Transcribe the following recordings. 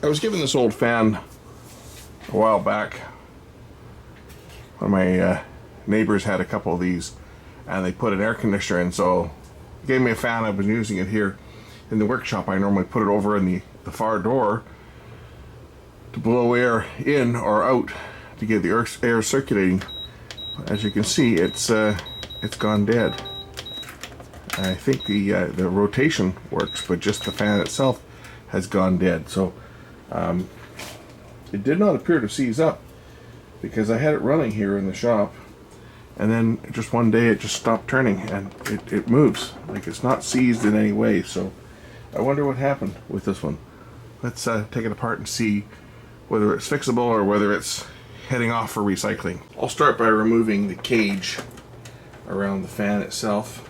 I was given this old fan a while back. One of my neighbors had a couple of these, and they put an air conditioner in, so they gave me a fan. I've been using it here in the workshop. I normally put it over in the far door to blow air in or out to get the air circulating. As you can see, it's gone dead. I think the rotation works, but just the fan itself has gone dead. So it did not appear to seize up, because I had it running here in the shop, and then just one day it just stopped turning, and it moves like it's not seized in any way. So I wonder what happened with this one. Let's take it apart and see whether it's fixable or whether it's heading off for recycling. I'll start by removing the cage around the fan itself,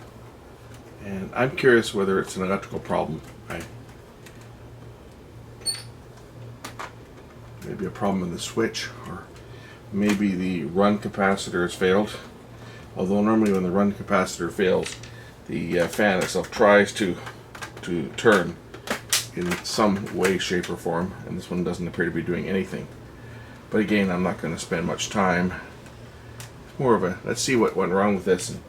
and I'm curious whether it's an electrical problem. Maybe a problem in the switch, or maybe the run capacitor has failed. Although normally when the run capacitor fails, the fan itself tries to turn in some way, shape, or form, and this one doesn't appear to be doing anything. But again, I'm not going to spend much time. It's more of a, let's see what went wrong with this and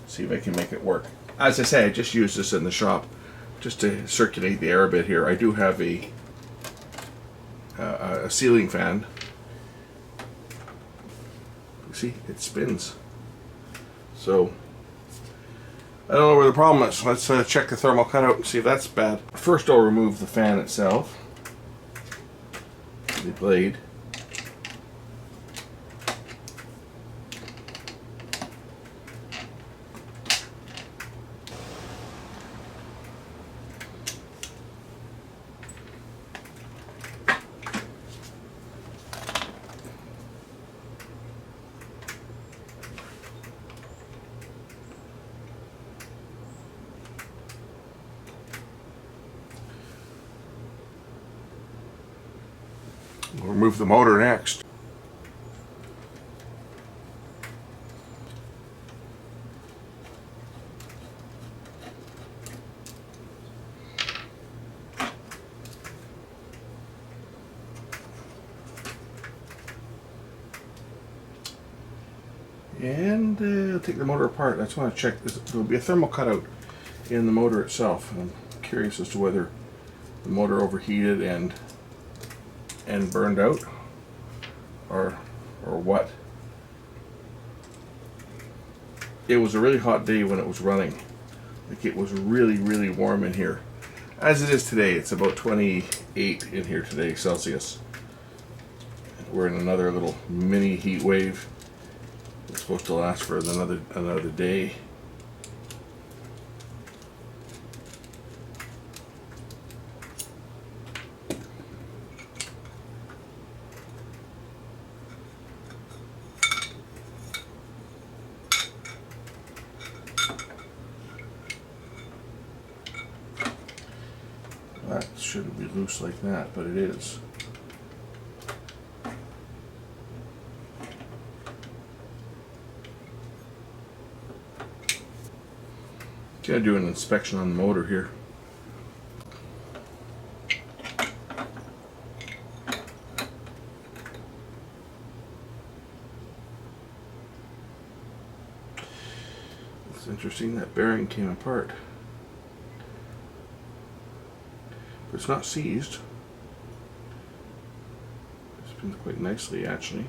see if I can make it work. As I say, I just used this in the shop just to circulate the air a bit here. I do have a ceiling fan. You see, it spins. So I don't know where the problem is. Let's check the thermal cutout and see if that's bad. First, I'll remove the fan itself, the blade. We'll remove the motor next. And take the motor apart. I just want to check this. There'll be a thermal cutout in the motor itself. I'm curious as to whether the motor overheated and burned out, or what. It was a really hot day when it was running. Like, it was really warm in here, as it is today. It's about 28 in here today, Celsius. We're in another little mini heat wave. It's supposed to last for another day. That shouldn't be loose like that, but it is. Gotta do an inspection on the motor here. It's interesting, that bearing came apart. But it's not seized. It spins quite nicely, actually.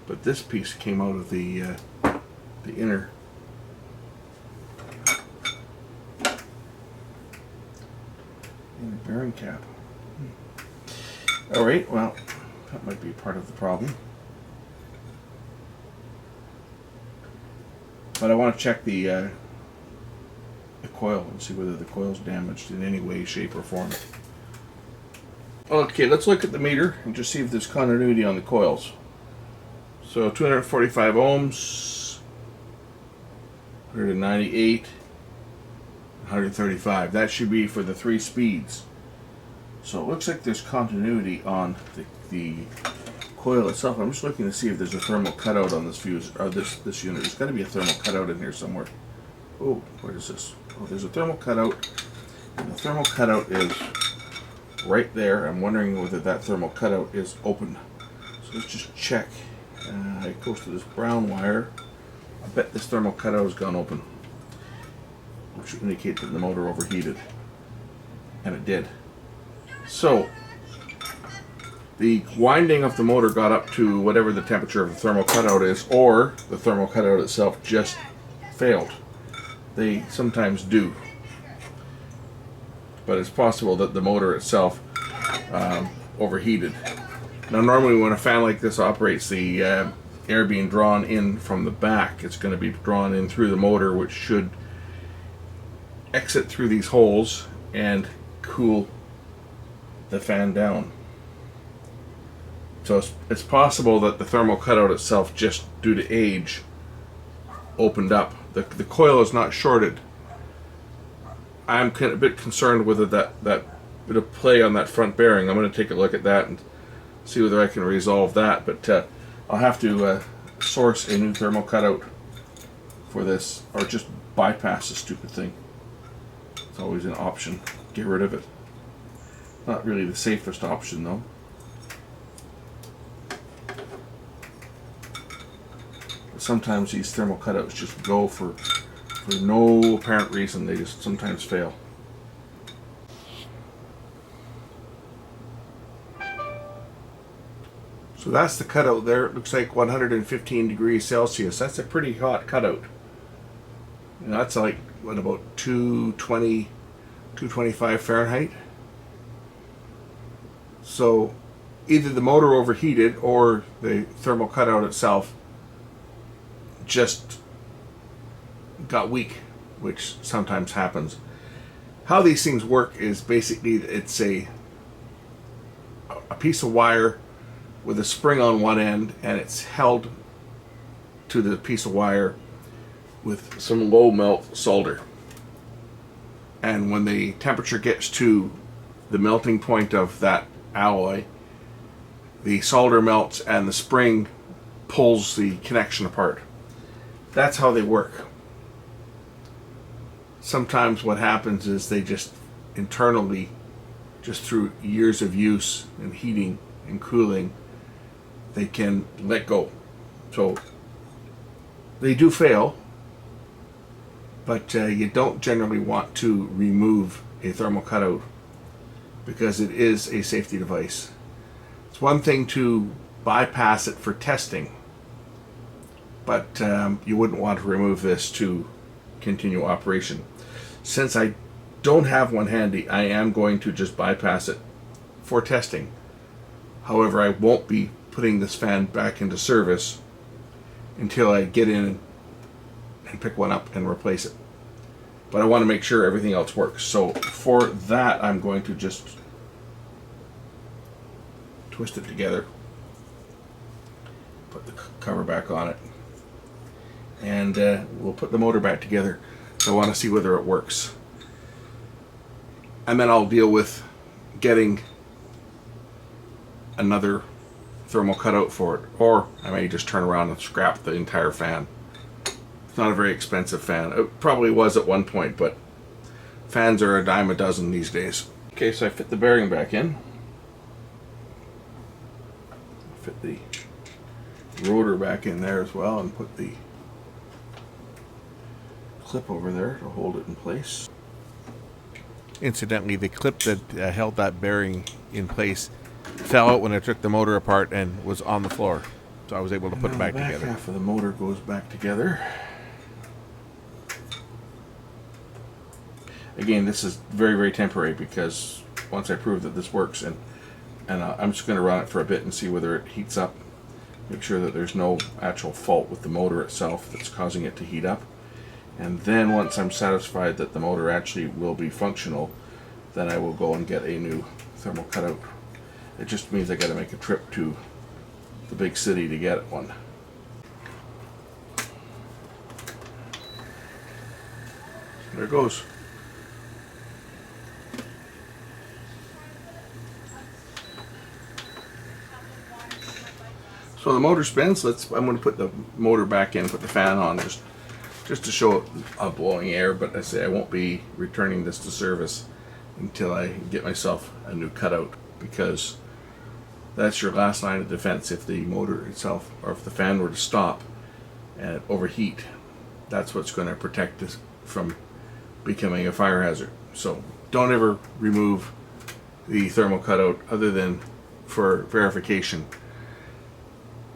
But this piece came out of the inner bearing cap. Alright, well, that might be part of the problem. But I want to check the coil and see whether the coil's damaged in any way, shape, or form. Okay, let's look at the meter and just see if there's continuity on the coils. So 245 ohms, 198, 135. That should be for the 3 speeds. So it looks like there's continuity on the coil itself. I'm just looking to see if there's a thermal cutout on this fuse, or this unit. There's got to be a thermal cutout in here somewhere. Oh, what is this? Oh, there's a thermal cutout, and the thermal cutout is right there. I'm wondering whether that thermal cutout is open. So let's just check. It goes to this brown wire. I bet this thermal cutout has gone open, which would indicate that the motor overheated. And it did. So the winding of the motor got up to whatever the temperature of the thermal cutout is, or the thermal cutout itself just failed. They sometimes do. But it's possible that the motor itself overheated. Now normally when a fan like this operates, the air being drawn in from the back, it's going to be drawn in through the motor, which should exit through these holes and cool the fan down. So it's possible that the thermal cutout itself, just due to age, opened up. The coil is not shorted. I'm a bit concerned whether that bit of play on that front bearing. I'm going to take a look at that and see whether I can resolve that. But I'll have to source a new thermal cutout for this, or just bypass the stupid thing. It's always an option. Get rid of it. Not really the safest option though. Sometimes these thermal cutouts just go for no apparent reason. They just sometimes fail. So that's the cutout there. It looks like 115 degrees Celsius. That's a pretty hot cutout. And that's like, what, about 220, 225 Fahrenheit? So either the motor overheated or the thermal cutout itself just got weak, which sometimes happens. How these things work is basically it's a piece of wire with a spring on one end, and it's held to the piece of wire with some low melt solder. And when the temperature gets to the melting point of that alloy, the solder melts and the spring pulls the connection apart. That's how they work. Sometimes what happens is they just internally, just through years of use and heating and cooling, they can let go. So they do fail, but you don't generally want to remove a thermal cutout because it is a safety device. It's one thing to bypass it for testing, but you wouldn't want to remove this to continue operation. Since I don't have one handy, I am going to just bypass it for testing. However, I won't be putting this fan back into service until I get in and pick one up and replace it. But I want to make sure everything else works. So for that, I'm going to just twist it together, put the cover back on it, and we'll put the motor back together. So I want to see whether it works. And then I'll deal with getting another thermal cutout for it, or I may just turn around and scrap the entire fan. It's not a very expensive fan. It probably was at one point, but fans are a dime a dozen these days. Okay, so I fit the bearing back in. Fit the rotor back in there as well, and put the clip over there to hold it in place. Incidentally, the clip that held that bearing in place fell out when I took the motor apart and was on the floor, so I was able to put it back together. Half of the motor goes back together. Again, this is very, very temporary because once I prove that this works, and I'm just going to run it for a bit and see whether it heats up, make sure that there's no actual fault with the motor itself that's causing it to heat up. And then once I'm satisfied that the motor actually will be functional, then I will go and get a new thermal cutout. It just means I got to make a trip to the big city to get one. There it goes. So the motor spins. I'm going to put the motor back in, put the fan on, just to show it blowing air. But I say I won't be returning this to service until I get myself a new cutout, because that's your last line of defense. If the motor itself, or if the fan were to stop and overheat, that's what's going to protect this from becoming a fire hazard. So don't ever remove the thermal cutout other than for verification.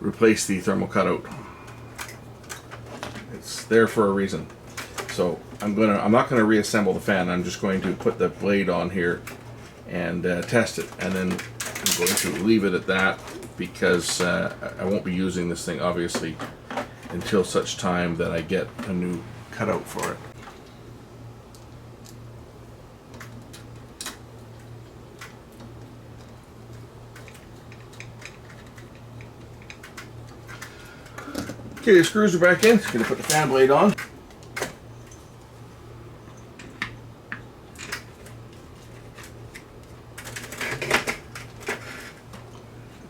Replace the thermal cutout. It's there for a reason. So I'm not gonna reassemble the fan. I'm just going to put the blade on here and test it, and then I'm going to leave it at that, because I won't be using this thing obviously until such time that I get a new cutout for it. Okay, the screws are back in. Just gonna put the fan blade on.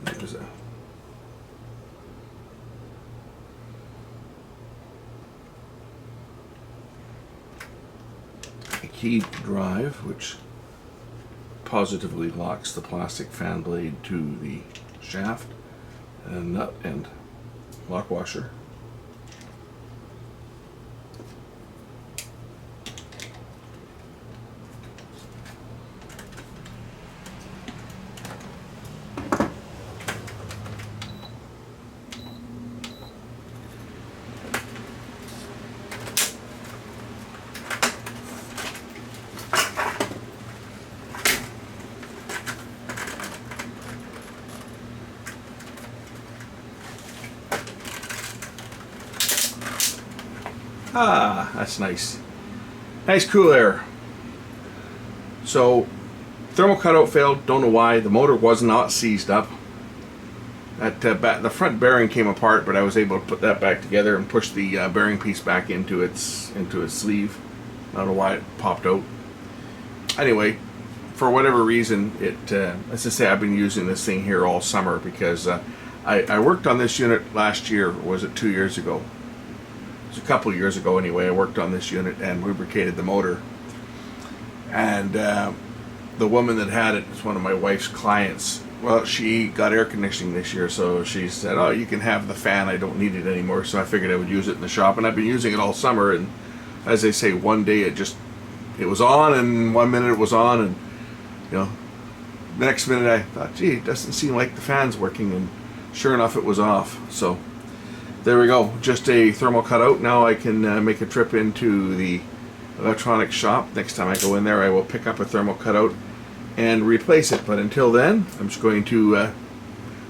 There's a key drive which positively locks the plastic fan blade to the shaft, and a nut and lock washer. Ah, that's nice. Nice cool air. So, thermal cutout failed. Don't know why. The motor was not seized up. The front bearing came apart, but I was able to put that back together and push the bearing piece back into its sleeve. I don't know why it popped out. Anyway, for whatever reason, as I say, I've been using this thing here all summer, because I worked on this unit last year, or was it 2 years ago? It was a couple of years ago anyway. I worked on this unit and lubricated the motor. And the woman that had it is one of my wife's clients. Well, she got air conditioning this year, so she said, "Oh, you can have the fan. I don't need it anymore." So I figured I would use it in the shop, and I've been using it all summer. And as they say, one day it was on, and 1 minute it was on, and the next minute I thought, gee, it doesn't seem like the fan's working, and sure enough, it was off. So there we go, just a thermal cutout. Now I can make a trip into the electronics shop. Next time I go in there, I will pick up a thermal cutout and replace it. But until then, I'm just going to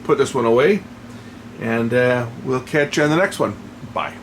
put this one away, and we'll catch you on the next one. Bye.